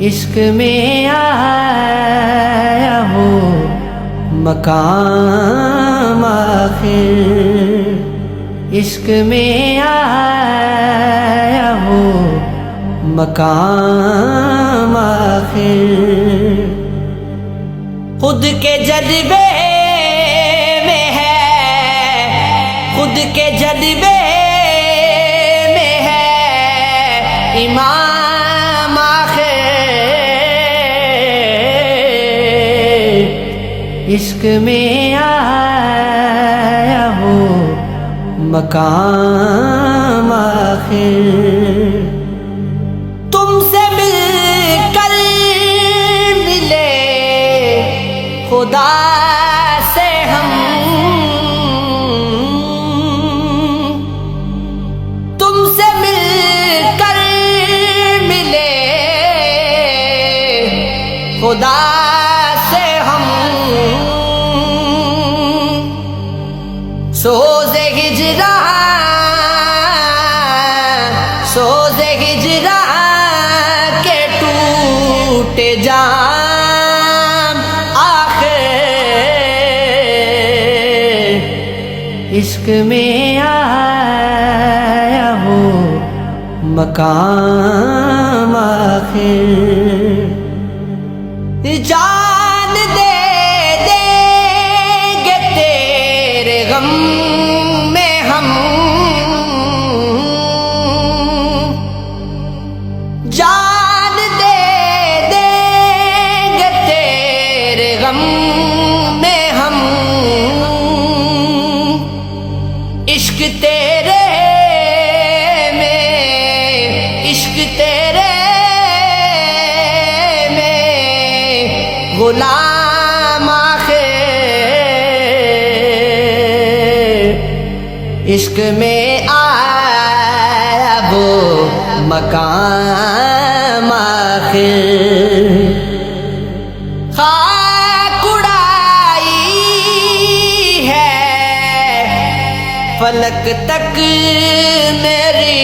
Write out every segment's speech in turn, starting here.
عشق میں آیا ہو مقام آخر، عشق میں آیا ہو مقام آخر، خود کے جذبے میں ہے، خود کے جذبے میں ہے امام آخر، عشق میں آیا ہو مقام آخر، تم سے مل کر ملے خدا سے ہم، تم سے مل کر ملے خدا سے ہم، سوز ہجراں، سوز ہجراں کے ٹوٹے جام آخر، عشق میں آیا ہو مقام آخر، جان دے دیں گے تیرے غم میں ہم، جان دے دیں گے تیرے غم میں ہم، عشق تیرے میں، عشق تیرے میں غلام آخر، عشق میں آیا وہ مقام آخر، خاک اڑائی ہے فلک تک میری،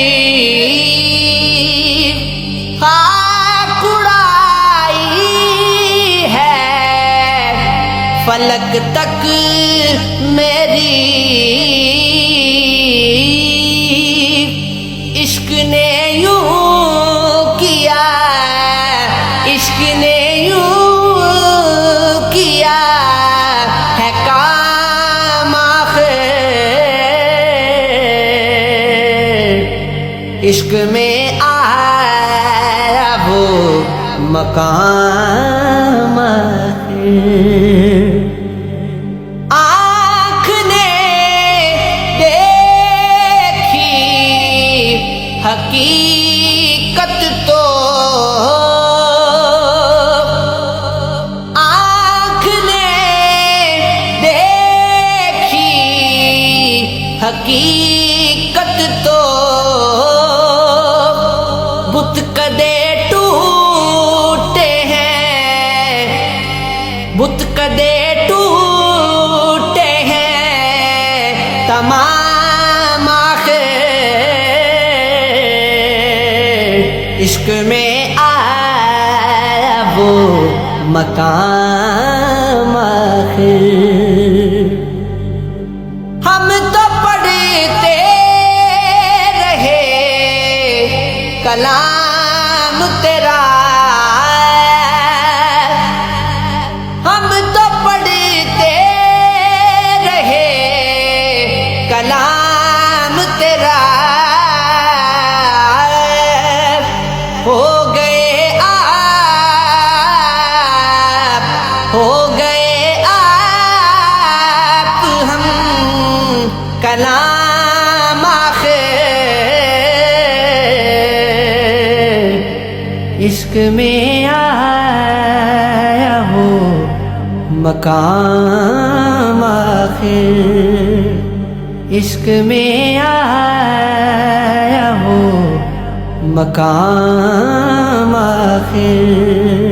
خاک اڑائی ہے فلک تک میری، عشق نے یوں کیا، عشق نے یوں کیا ہے کام آخر، عشق میں آیا وہ مقام آخر، آنکھ نے دیکھی حقیقت تو، آنکھ نے دیکھی حقیقت تو، بت کدے ٹوٹے ہیں، بت کدے ٹوٹے ہیں تمام آخر، عشق میں آیا وہ مقام آخر، ہم تو پڑھتے رہے کلام تیرا، ہم تو پڑھتے رہے کلام تیرا، ہو گئے آپ، ہو گئے آپ ہم کلام آخر، عشق میں آیا ہو مقام آخر، عشق میں آیا ہو مقام آخر۔